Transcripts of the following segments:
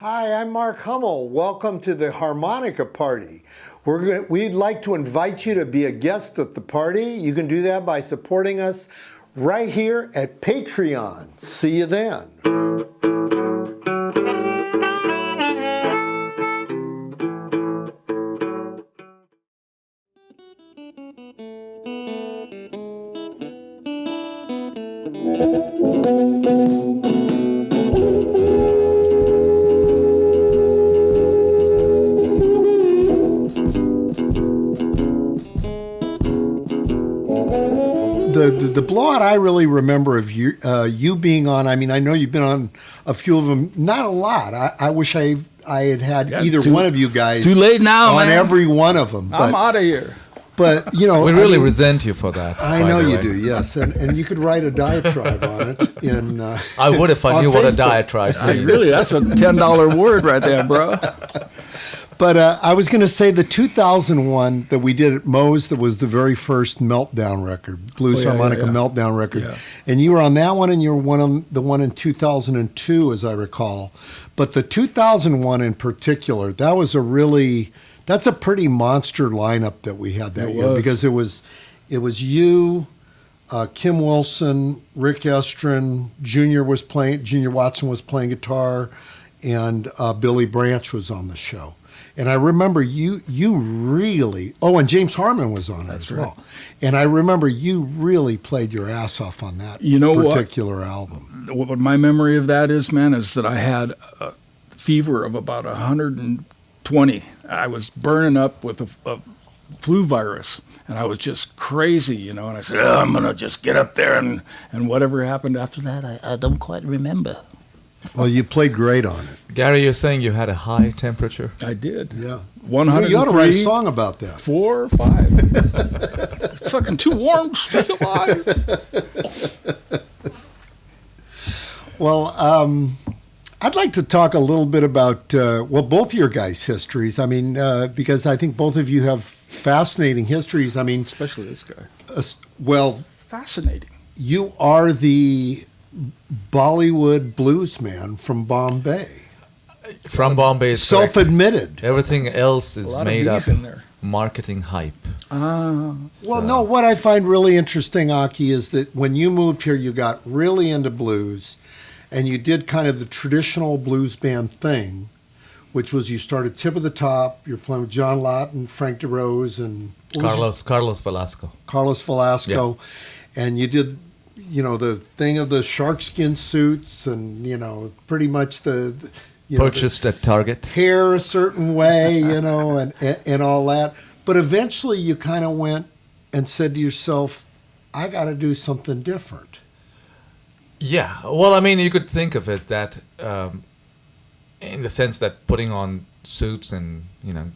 Hi, I'm Mark Hummel. Welcome to the Harmonica Party. We'd like to invite you to be a guest at the party. You can do that by supporting us right here at Patreon. See you then. The blowout I really remember of you being on. I mean, I know you've been on a few of them, not a lot. I wish I had either one of you guys. Too late now, on man. every one of them. I'm out of here. But you know, we really resent you for that. I know you do. Yes, and you could write a diatribe on it. I would if I knew what a Facebook. diatribe means. Really, that's a $10 word right there, bro. But I was going to say the 2001 that we did at Moe's, that was the very first Meltdown record, Blues Harmonica Meltdown record. Yeah. And you were on that one, and you were on the one in 2002, as I recall. But the 2001 in particular, that's a pretty monster lineup that we had that year, because it was you, Kim Wilson, Rick Estrin, Junior Watson was playing guitar, and Billy Branch was on the show. And I remember you really, and James Harmon was on it as well. And I remember you really played your ass off on that particular album. What my memory of that is, man, is that I had a fever of about 120. I was burning up with a flu virus, and I was just crazy, and I said, I'm going to just get up there, and whatever happened after that, I don't quite remember. Well, you played great on it. Gary, you're saying you had a high temperature? I did. Yeah. 103. You ought to write a song about that. 4 or 5. It's fucking too warm to stay alive. Well, I'd like to talk a little bit about, both your guys' histories. I mean, because I think both of you have fascinating histories. I mean, especially this guy. Fascinating. You are the Bollywood blues man from Bombay. From Bombay, self-admitted. Everything else is made up marketing hype. No, what I find really interesting, Aki, is that when you moved here, you got really into blues, and you did kind of the traditional blues band thing, which was you started tip of the top. You're playing with John Lott and Frank DeRose and Carlos Velasco. Yeah. And you did, the thing of the sharkskin suits, and pretty much purchased at Target, hair a certain way, and all that. But eventually, you kind of went and said to yourself, "I got to do something different." Yeah, well, I mean, you could think of it that in the sense that putting on suits and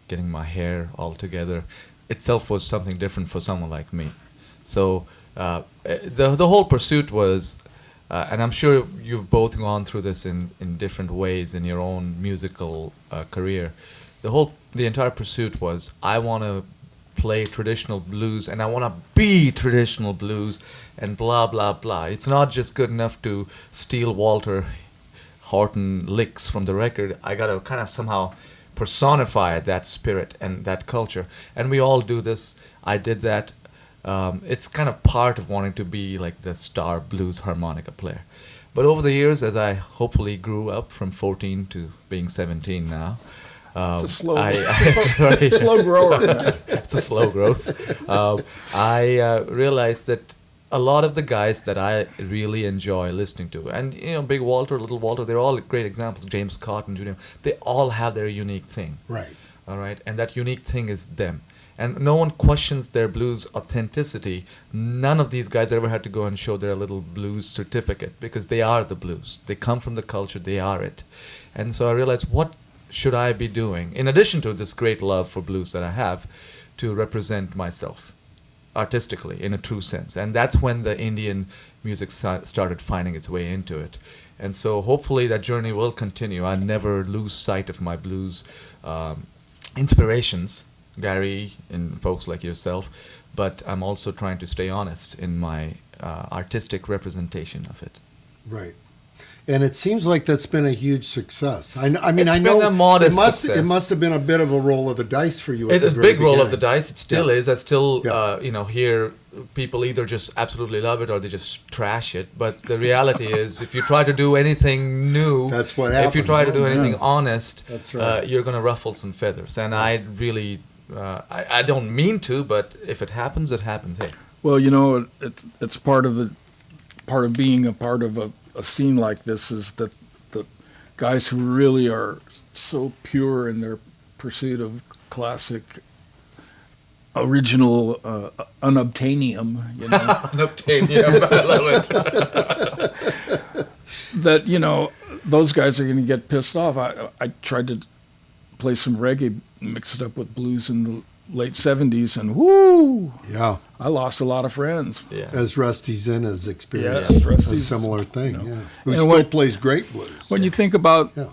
getting my hair all together itself was something different for someone like me. So the whole pursuit was, and I'm sure you've both gone through this in different ways in your own musical career. The entire pursuit was, I want to play traditional blues, and I want to be traditional blues, and blah blah blah. It's not just good enough to steal Walter Horton licks from the record. I got to kind of somehow personify that spirit and that culture, and we all do this. I did that. It's kind of part of wanting to be like the star blues harmonica player. But over the years, as I hopefully grew up from 14 to being 17 now, it's a slow, slow grower. It's a slow growth. I realized that a lot of the guys that I really enjoy listening to, and Big Walter, Little Walter, they're all great examples. James Cotton Jr., they all have their unique thing. Right. All right, and that unique thing is them. And no one questions their blues authenticity. None of these guys ever had to go and show their little blues certificate, because they are the blues. They come from the culture. They are it. And so I realized, what should I be doing, in addition to this great love for blues that I have, to represent myself artistically in a true sense? And that's when the Indian music started finding its way into it. And so hopefully that journey will continue. I never lose sight of my blues inspirations, Gary and folks like yourself, but I'm also trying to stay honest in my artistic representation of it. Right. And it seems like that's been a huge success. I mean, It's I been know a modest it success. must have been a bit of a roll of the dice for you. At It the is a very big roll of the beginning. dice. It still Yeah. is. I still, Yeah. hear people either just absolutely love it or they just trash it. But the reality is, if you try to do anything new, That's what if you try to happens. do anything Yeah. honest, That's right. you're going to ruffle some feathers. And I really, I don't mean to, but if it happens, it happens. Hey, Well, it's part of being a part of a scene like this is that the guys who really are so pure in their pursuit of classic, original, unobtainium, unobtainium, I love it. that those guys are going to get pissed off. I tried to play some reggae, mix it up with blues in the late '70s, and whoo, Yeah. I lost a lot of friends. Yeah. As Rusty Zinn has experienced Yes, a Rusty's, similar thing. Yeah. Who And still when- plays great blues. When you think about Yeah.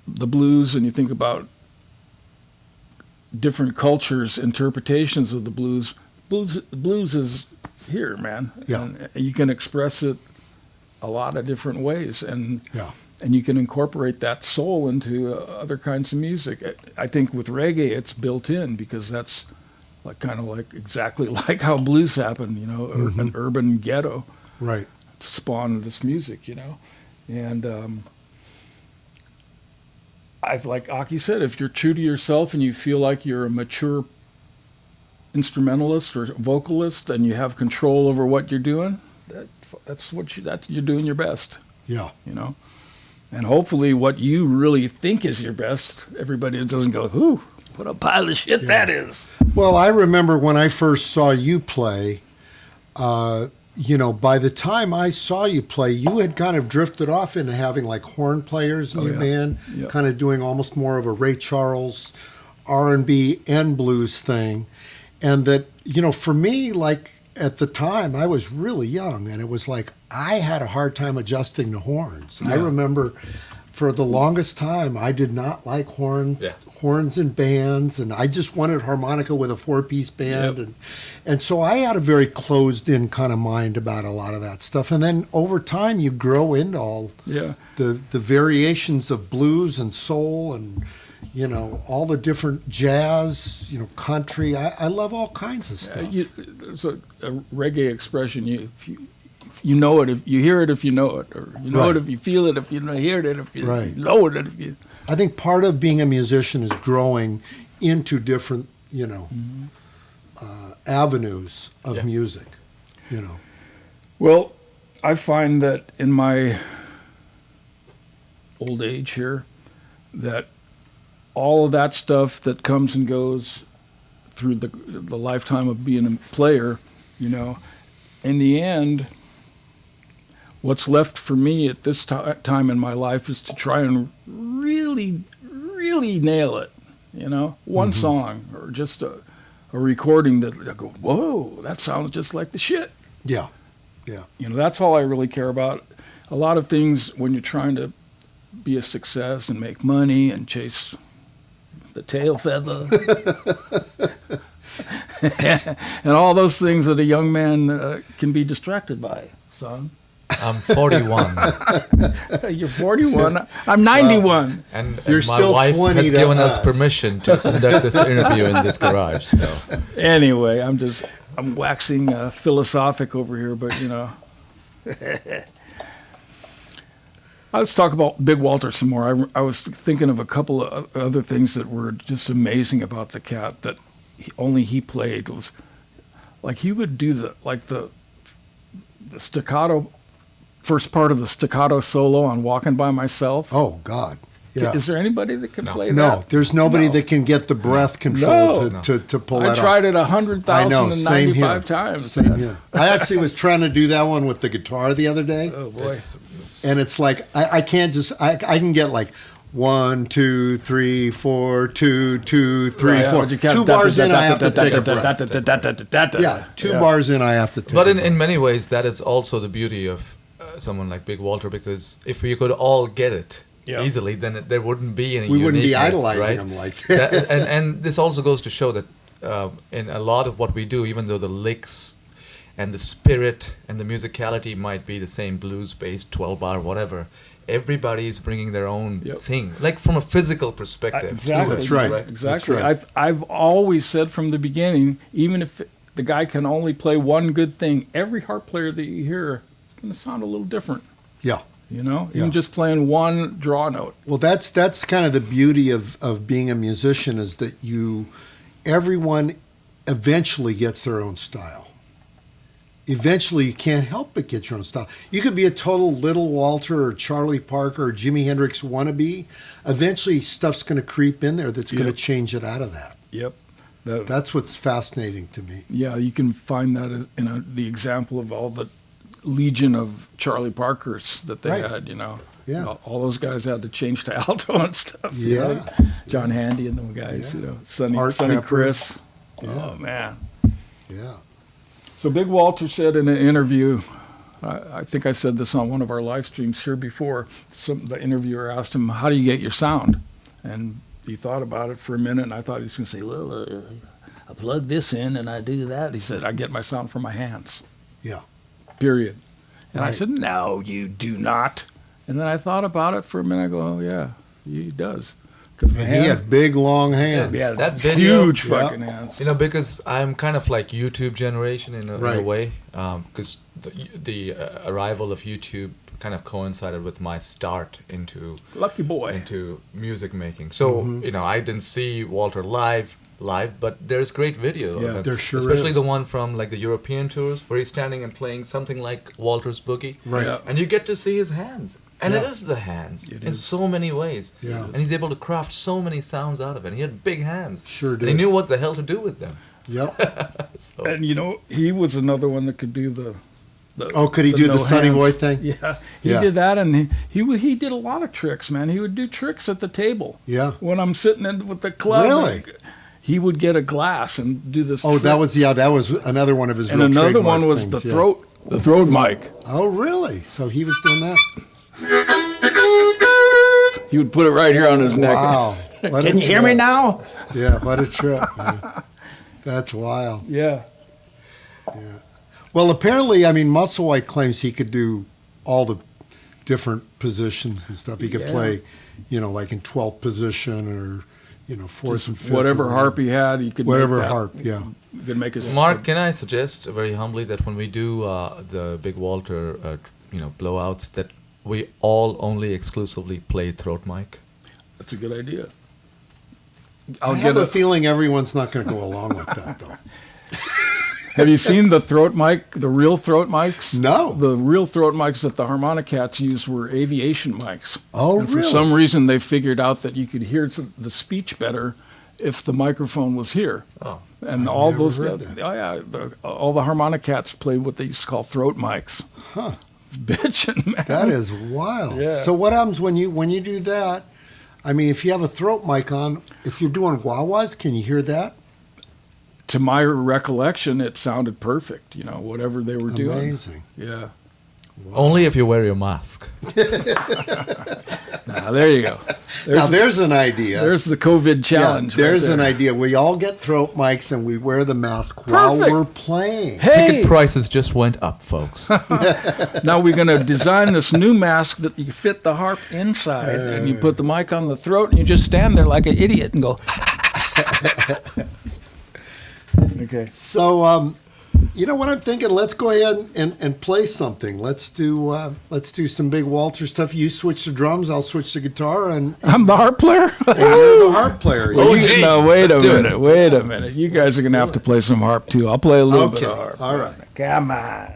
the blues and you think about different cultures' interpretations of the blues is here, man. Yeah. And you can express it a lot of different ways, and Yeah. you can incorporate that soul into other kinds of music. I think with reggae, it's built in because that's kind of exactly like how blues happened. An urban ghetto Right. to spawn this music. And I've, like Aki said, if you're true to yourself and you feel like you're a mature instrumentalist or vocalist and you have control over what you're doing, that's you're doing your best. Yeah. And hopefully what you really think is your best, everybody doesn't go, "Whew, what a pile of shit that is." Well, I remember when I first saw you play, by the time I saw you play, you had kind of drifted off into having like horn players in your yeah. band, Yeah. kind of doing almost more of a Ray Charles R&B and blues thing. And that, for me, like at the time, I was really young, and it was like I had a hard time adjusting to horns. I Yeah. remember for the longest time, I did not like horns in bands, and I just wanted harmonica with a 4-piece band. Yep. And so I had a very closed-in kind of mind about a lot of that stuff. And then over time, you grow into all Yeah. the variations of blues and soul and, all the different jazz, country. I love all kinds of stuff. There's a reggae expression. If you know it, if you hear it, if you know it, or you know Right. it if you feel it, if you hear it, if you Right. know it, if you. I think part of being a musician is growing into different, avenues of Yeah. music, Well, I find that in my old age here, that all of that stuff that comes and goes through the lifetime of being a player, in the end, what's left for me at this time in my life is to try and really, really nail it. One song or just a recording that I go, whoa, that sounds just like the shit. Yeah. That's all I really care about. A lot of things when you're trying to be a success and make money and chase the tail feather and all those things that a young man can be distracted by, son. I'm 41. You're 41. I'm 91. And You're my still wife 20 has to given us us. permission to conduct this interview in this garage. So Anyway, I'm waxing philosophic over here, but Let's talk about Big Walter some more. I was thinking of a couple of other things that were just amazing about the cat that only he played. Was like he would do the staccato, first part of the staccato solo on Walking by Myself. Oh, God. Yeah. Is there anybody that can play that? No, there's nobody No. that can get the breath control No. to pull I that tried off. it I know, same here. 100,095 times. Same here. I actually was trying to do that one with the guitar the other day, Oh boy. it's, and it's like I can't just I can get like 1, 2, 3, 4, 2, 2, 3, Right, 4. but you can't- 2 bars in, I have to take a breath. Yeah, 2 bars in, I have to take but a in breath. many ways, that is also the beauty of someone like Big Walter, because if we could all get it Yeah. easily, then there wouldn't be any We wouldn't be uniqueness, idolizing right? him like that. And this also goes to show that in a lot of what we do, even though the licks and the spirit and the musicality might be the same, blues-based, 12-bar, whatever, everybody is bringing their own Yep. thing, like from a physical perspective. Exactly. That's right. Exactly. That's right. I've always said from the beginning, even if the guy can only play one good thing, every harp player that you hear is going to sound a little different. Yeah. You know, Yeah. even just playing one draw note. Well, that's kind of the beauty of being a musician is that everyone eventually gets their own style. Eventually, you can't help but get your own style. You could be a total Little Walter or Charlie Parker or Jimi Hendrix wannabe. Eventually, stuff's going to creep in there that's going to Yep. change it out of that. Yep. That's what's fascinating to me. Yeah, you can find that in the example of all the legion of Charlie Parkers that they Right. had, you know. Yeah. All those guys had to change to alto and stuff. you Yeah. know. John Handy and them guys, Yeah. you know. Sonny Art Pepper. Chris. Yeah. Oh, man. Yeah. So Big Walter said in an interview, I think I said this on one of our live streams here before, the interviewer asked him, how do you get your sound? And he thought about it for a minute, and I thought he was going to say, well, I plug this in and I do that. He said, I get my sound from my hands. Yeah. Period. And I Right. said, no, you do not. And then I thought about it for a minute. I go, oh, yeah, he does. Because the And he hands, had big, long hands. yeah, That video- huge Yeah. fucking hands. You know, because I'm kind of like YouTube generation in a Right. way, because the arrival of YouTube kind of coincided with my start into Lucky boy. music making. So you know, I didn't see Walter live, but there's great video Yeah, of him. there sure especially is. the one from like the European tours where he's standing and playing something like Walter's Boogie, Right. Yeah. and you get to see his hands. And it Yeah. is the hands It in is. so many ways. Yeah. And he's able to craft so many sounds out of it. And he had big hands. Sure And he did. knew what the hell to do with them. Yep. So, And you know, he was another one that could do the Oh, could he do the no Sonny hands. Boy thing? Yeah, he Yeah. did that, and he did a lot of tricks, man. He would do tricks at the table. Yeah. When I'm sitting in with the club, Really? he would get a glass and do this. Oh, trick. that was another one of his. and real another trademark one was things, the yeah. throat mic. Oh, really? So he was doing that. He would put it right here on his neck. Wow. What a Can you hear me trip. now? Yeah, what a trip, man. That's wild. Yeah. Well, apparently, I mean, Musselwhite claims he could do all the different positions and stuff. He could Yeah. play, you know, like in 12th position or, you know, fourth and fifth. Whatever or harp he had, he could Whatever make that. harp, yeah. He could make his Mark, can I suggest very humbly that when we do the Big Walter, blowouts, that we all only exclusively play throat mic? That's a good idea. I I'll have get a feeling everyone's not going to go along with that, though. Have you seen the throat mic, the real throat mics? No. The real throat mics that the Harmonicats used were aviation mics. Oh, And for really? some reason, they figured out that you could hear the speech better if the microphone was here. Oh, And I've all never those, heard that. oh yeah, all the Harmonicats played what they used to call throat mics. Huh. Bitchin', man. That is wild. Yeah. So what happens when you do that? I mean, if you have a throat mic on, if you're doing wah-wahs, can you hear that? To my recollection, it sounded perfect. You know, whatever they were doing. Amazing. Yeah. only if you wear your mask. Now there you go. Now there's an idea. There's the COVID challenge. Yeah, there's right an there. idea. We all get throat mics and we wear the mask while Perfect. we're playing. Hey, Ticket prices just went up, folks. now we're going to design this new mask that you fit the harp inside, and you put the mic on the throat, and you just stand there like an idiot and go. Okay. So, you know what I'm thinking? Let's go ahead and play something. Let's do some Big Walter stuff. You switch the drums, I'll switch the guitar, and I'm the harp player. you're the harp player. Oh, gee. No, wait Let's a do it. minute. Wait a minute. You guys are going to have to play some harp too. I'll play a little bit Okay, of harp. all right. Come on.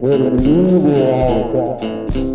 Where you were all that.